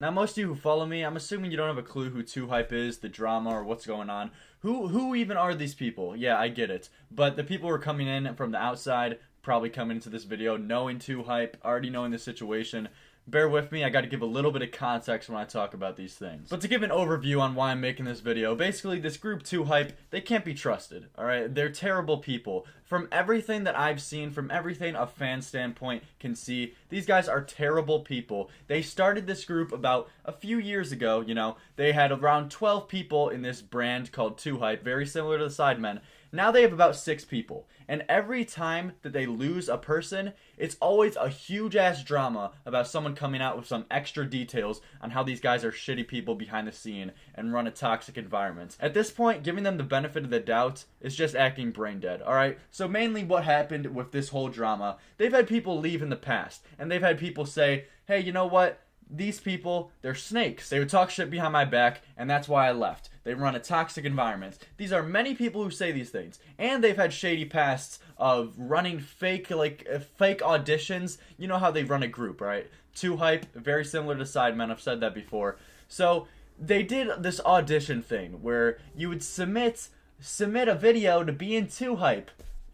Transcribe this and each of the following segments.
Now, most of you who follow me, I'm assuming you don't have a clue who 2Hype is, the drama, or what's going on. Who even are these people? Yeah, I get it. But the people who are coming in from the outside, probably coming into this video knowing 2Hype, already knowing the situation. Bear with me, I gotta give a little bit of context when I talk about these things. But to give an overview on why I'm making this video, basically this group 2Hype, they can't be trusted, alright? They're terrible people. From everything that I've seen, from everything a fan standpoint can see, these guys are terrible people. They started this group about a few years ago, you know. They had around 12 people in this brand called 2Hype, very similar to the Sidemen. Now they have about 6 people. And every time that they lose a person, it's always a huge ass drama about someone coming out with some extra details on how these guys are shitty people behind the scene and run a toxic environment. At this point, giving them the benefit of the doubt is just acting brain dead, alright? So mainly what happened with this whole drama, they've had people leave in the past, and they've had people say, hey, you know what? These people, they're snakes. They would talk shit behind my back, and that's why I left. They run a toxic environment. These are many people who say these things, and they've had shady pasts of running fake auditions. You know how they run a group, right? 2Hype, very similar to Sidemen. I've said that before. So they did this audition thing where you would submit a video to be in 2Hype.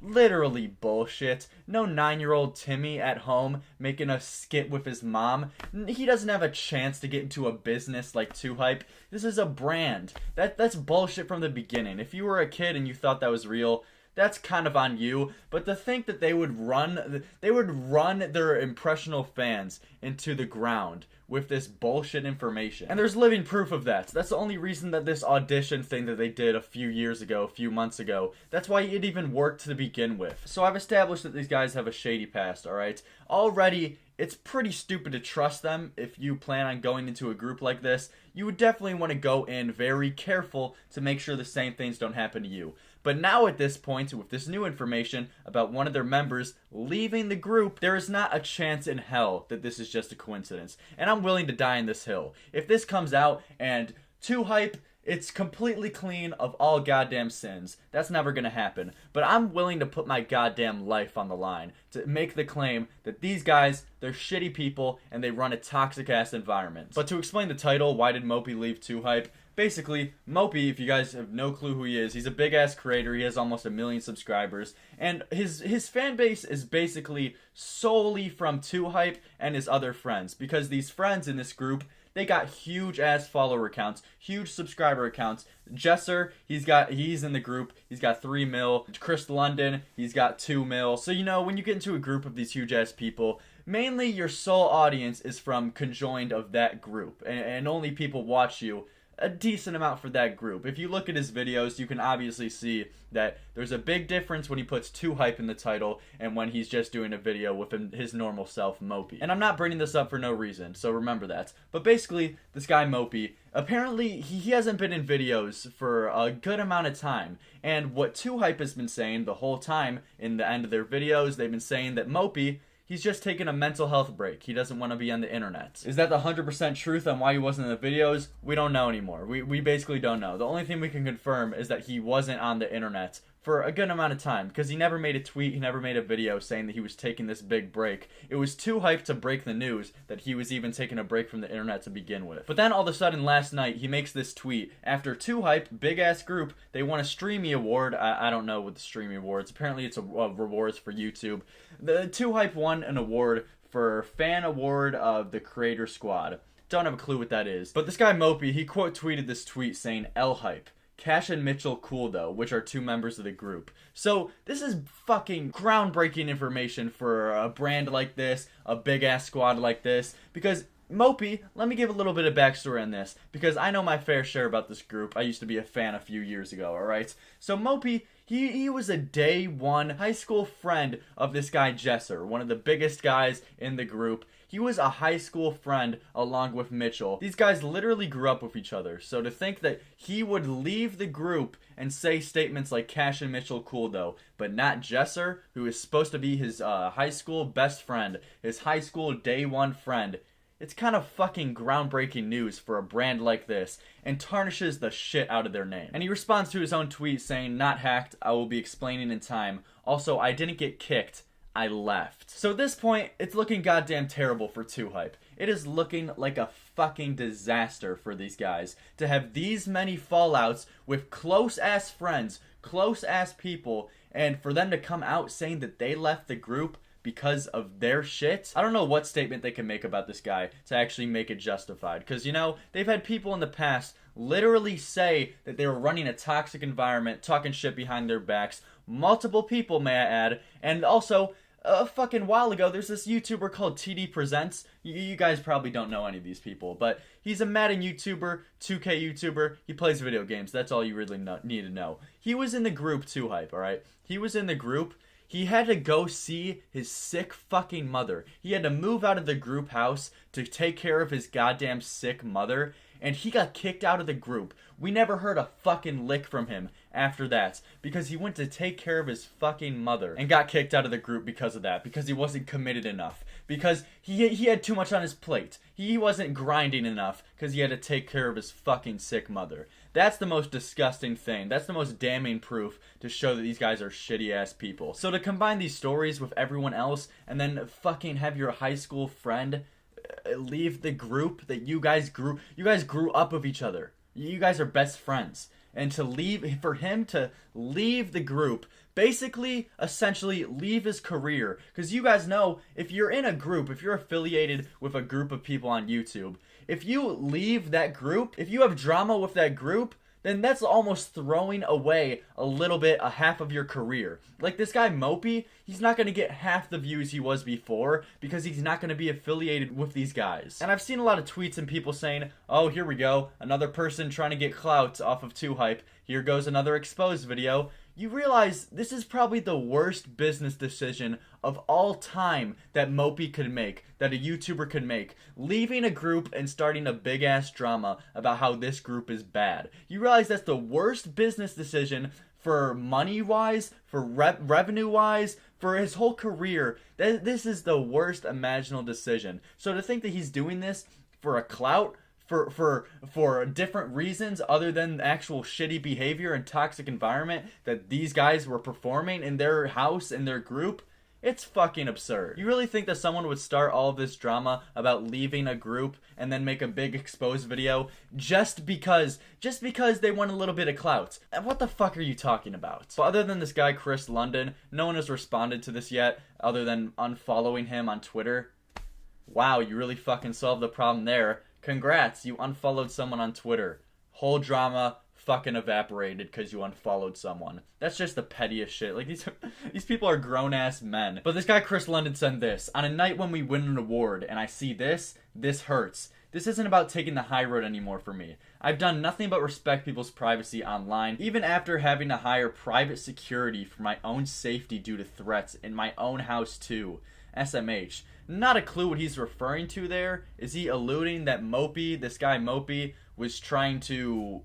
Literally bullshit. No 9-year-old Timmy at home making a skit with his mom. He doesn't have a chance to get into a business like 2Hype. This is a brand. That's bullshit from the beginning. If you were a kid and you thought that was real, that's kind of on you. But to think that they would run their impressionable fans into the ground with this bullshit information. And there's living proof of that. That's the only reason that this audition thing that they did a few months ago, that's why it even worked to begin with. So I've established that these guys have a shady past, alright? Already, it's pretty stupid to trust them if you plan on going into a group like this. You would definitely want to go in very careful to make sure the same things don't happen to you. But now at this point, with this new information about one of their members leaving the group, there is not a chance in hell that this is just a coincidence. And I'm willing to die on this hill. If this comes out and 2Hype, it's completely clean of all goddamn sins, that's never gonna happen. But I'm willing to put my goddamn life on the line to make the claim that these guys, they're shitty people and they run a toxic ass environment. But to explain the title, why did Mopi leave 2Hype? Basically, Mopi, if you guys have no clue who he is, he's a big ass creator. He has almost 1 million subscribers, and his fan base is basically solely from 2Hype and his other friends, because these friends in this group, they got huge ass follower accounts, huge subscriber accounts. Jesser, he's in the group, he's got 3 mil. Chris London, he's got 2 mil. So you know, when you get into a group of these huge ass people, mainly your sole audience is from conjoined of that group, and only people watch you a decent amount for that group. If you look at his videos, you can obviously see that there's a big difference when he puts 2Hype in the title and when he's just doing a video with his normal self, Mopi. And I'm not bringing this up for no reason, so remember that. But basically, this guy Mopi, apparently he hasn't been in videos for a good amount of time. And what 2Hype has been saying the whole time in the end of their videos, they've been saying that Mopi, he's just taking a mental health break. He doesn't want to be on the internet. Is that the 100% truth on why he wasn't in the videos? We don't know anymore. We basically don't know. The only thing we can confirm is that he wasn't on the internet for a good amount of time, because he never made a tweet, he never made a video saying that he was taking this big break. It was 2Hype to break the news that he was even taking a break from the internet to begin with. But then all of a sudden last night, he makes this tweet. After 2Hype, big ass group, they won a Streamy Award. I don't know what the Streamy Awards, apparently it's a rewards for YouTube. The 2Hype won an award for Fan Award of the Creator Squad. Don't have a clue what that is. But this guy Mopi, he quote tweeted this tweet saying, L-Hype. Cash and Mitchell Cool Though, which are 2 members of the group. So this is fucking groundbreaking information for a brand like this, a big ass squad like this, because Mopi, let me give a little bit of backstory on this, because I know my fair share about this group. I used to be a fan a few years ago, alright? So Mopi, he was a day one high school friend of this guy Jesser, one of the biggest guys in the group. He was a high school friend along with Mitchell. These guys literally grew up with each other. So to think that he would leave the group and say statements like Cash and Mitchell Cool Though, but not Jesser, who is supposed to be his high school best friend, his high school day one friend, it's kind of fucking groundbreaking news for a brand like this, and tarnishes the shit out of their name. And he responds to his own tweet saying, not hacked, I will be explaining in time. Also, I didn't get kicked. I left. So at this point, it's looking goddamn terrible for 2Hype. It is looking like a fucking disaster for these guys to have these many fallouts with close-ass friends, close-ass people, and for them to come out saying that they left the group because of their shit. I don't know what statement they can make about this guy to actually make it justified. Because, you know, they've had people in the past literally say that they were running a toxic environment, talking shit behind their backs. Multiple people, may I add. And also, a fucking while ago, there's this YouTuber called TD Presents. You guys probably don't know any of these people, but he's a Madden YouTuber, 2K YouTuber. He plays video games. That's all you really need to know. He was in the group 2Hype, alright? He was in the group. He had to go see his sick fucking mother. He had to move out of the group house to take care of his goddamn sick mother. And he got kicked out of the group. We never heard a fucking lick from him after that. Because he went to take care of his fucking mother. And got kicked out of the group because of that. Because he wasn't committed enough. Because he had too much on his plate. He wasn't grinding enough. Because he had to take care of his fucking sick mother. That's the most disgusting thing. That's the most damning proof to show that these guys are shitty ass people. So to combine these stories with everyone else and then fucking have your high school friend leave the group that you guys grew up with each other. You guys are best friends. And for him to leave the group, basically, essentially, leave his career. Because you guys know, if you're in a group, if you're affiliated with a group of people on YouTube, if you leave that group, if you have drama with that group, then that's almost throwing away a half of your career. Like this guy Mopi, he's not going to get half the views he was before because he's not going to be affiliated with these guys. And I've seen a lot of tweets and people saying, oh, here we go, another person trying to get clout off of 2Hype. Here goes another exposed video. You realize this is probably the worst business decision of all time that Mopi could make, that a YouTuber could make. Leaving a group and starting a big ass drama about how this group is bad. You realize that's the worst business decision for money wise, for revenue wise, for his whole career. This is the worst imaginable decision. So to think that he's doing this for a clout, for different reasons other than actual shitty behavior and toxic environment that these guys were performing in their house, in their group, it's fucking absurd. You really think that someone would start all of this drama about leaving a group and then make a big exposed video just because they want a little bit of clout? And what the fuck are you talking about? But other than this guy Chris London, no one has responded to this yet other than unfollowing him on Twitter. Wow, you really fucking solved the problem there. Congrats, you unfollowed someone on Twitter. Whole drama fucking evaporated because you unfollowed someone. That's just the pettiest shit. Like, these people are grown-ass men. But this guy Chris London said this: on a night when we win an award and I see this hurts. This isn't about taking the high road anymore for me. I've done nothing but respect people's privacy online, even after having to hire private security for my own safety due to threats in my own house too. SMH. Not a clue what he's referring to there. Is he alluding that this guy Mopi, was trying to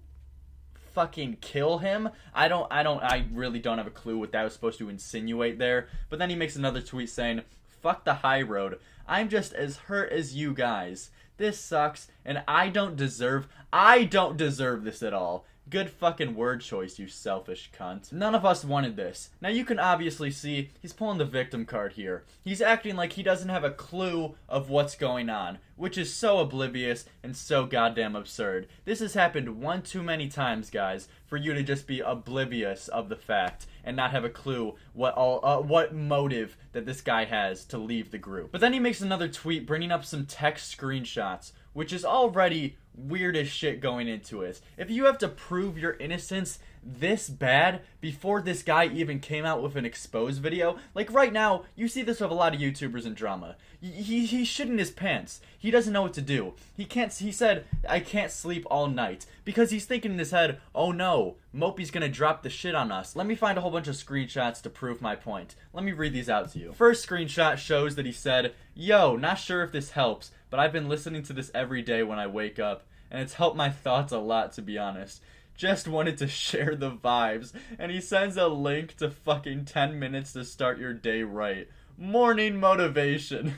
fucking kill him? I really don't have a clue what that was supposed to insinuate there. But then he makes another tweet saying, fuck the high road. I'm just as hurt as you guys. This sucks, and I don't deserve this at all. Good fucking word choice, you selfish cunt. None of us wanted this. Now you can obviously see he's pulling the victim card here. He's acting like he doesn't have a clue of what's going on, which is so oblivious and so goddamn absurd. This has happened one too many times, guys, for you to just be oblivious of the fact and not have a clue what motive that this guy has to leave the group. But then he makes another tweet bringing up some text screenshots, which is already weird as shit going into it. If you have to prove your innocence this bad before this guy even came out with an exposed video, like right now, you see this with a lot of YouTubers in drama. He's shitting his pants. He doesn't know what to do. He said, I can't sleep all night, because he's thinking in his head, oh no, Mopi's gonna drop the shit on us. Let me find a whole bunch of screenshots to prove my point. Let me read these out to you. First screenshot shows that he said, yo, not sure if this helps, but I've been listening to this every day when I wake up, and it's helped my thoughts a lot, to be honest. Just wanted to share the vibes. And he sends a link to fucking 10 minutes to start your day right. Morning motivation.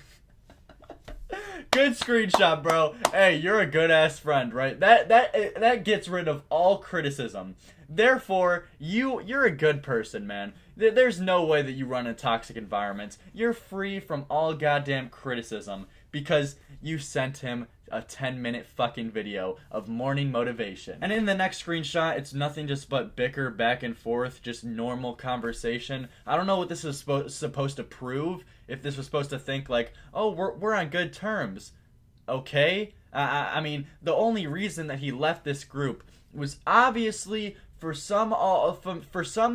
Good screenshot, bro. Hey, you're a good ass friend, right? That gets rid of all criticism. Therefore, you're a good person, man. There's no way that you run a toxic environment. You're free from all goddamn criticism because you sent him a 10-minute fucking video of morning motivation. And in the next screenshot, it's nothing just but bicker back and forth, just normal conversation. I don't know what this is supposed to prove. If this was supposed to think like, oh, we're on good terms. Okay? I mean, the only reason that he left this group was obviously for some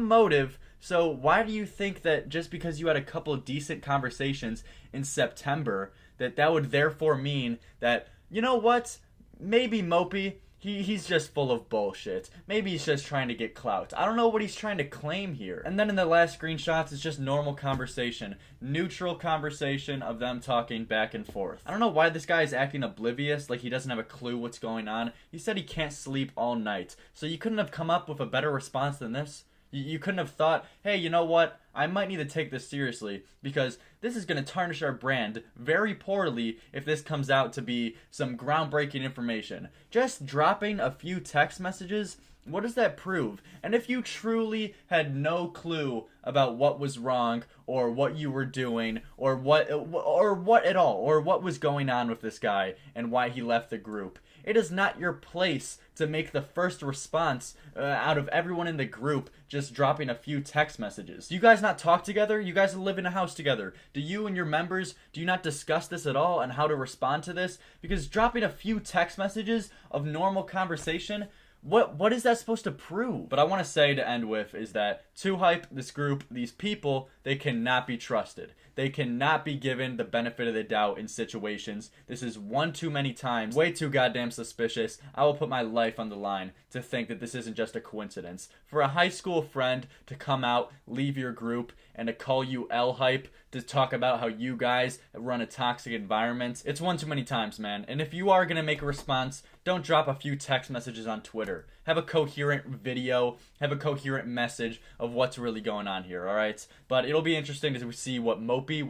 motive. So why do you think that just because you had a couple of decent conversations in September that would therefore mean that, you know what, maybe Mopi, he's just full of bullshit. Maybe he's just trying to get clout. I don't know what he's trying to claim here. And then in the last screenshots, it's just normal conversation. Neutral conversation of them talking back and forth. I don't know why this guy is acting oblivious, like he doesn't have a clue what's going on. He said he can't sleep all night. So you couldn't have come up with a better response than this? You couldn't have thought, hey, you know what? I might need to take this seriously because this is going to tarnish our brand very poorly if this comes out to be some groundbreaking information. Just dropping a few text messages, what does that prove? And if you truly had no clue about what was wrong or what you were doing or what at all or what was going on with this guy and why he left the group, it is not your place to make the first response out of everyone in the group just dropping a few text messages. Do you guys not talk together? You guys live in a house together. Do you and your members, do you not discuss this at all and how to respond to this? Because dropping a few text messages of normal conversation, what is that supposed to prove? But I want to say to end with is that 2Hype, this group, these people, they cannot be trusted. They cannot be given the benefit of the doubt in situations. This is one too many times. Way too goddamn suspicious. I will put my life on the line to think that this isn't just a coincidence. For a high school friend to come out, leave your group, and to call you L-Hype, to talk about how you guys run a toxic environment, it's one too many times, man. And if you are going to make a response, don't drop a few text messages on Twitter. Have a coherent video, have a coherent message of what's really going on here, alright? But it'll be interesting to see what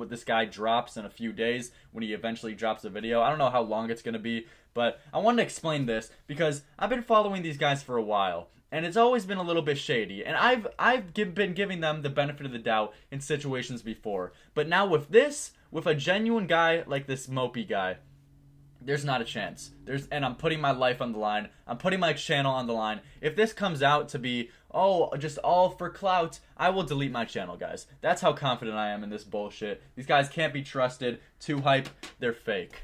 this guy drops in a few days when he eventually drops a video. I don't know how long it's going to be, but I wanted to explain this because I've been following these guys for a while. And it's always been a little bit shady. And I've been giving them the benefit of the doubt in situations before. But now with this, with a genuine guy like this Mopi guy, there's not a chance. And I'm putting my life on the line. I'm putting my channel on the line. If this comes out to be, oh, just all for clout, I will delete my channel, guys. That's how confident I am in this bullshit. These guys can't be trusted. 2Hype, they're fake.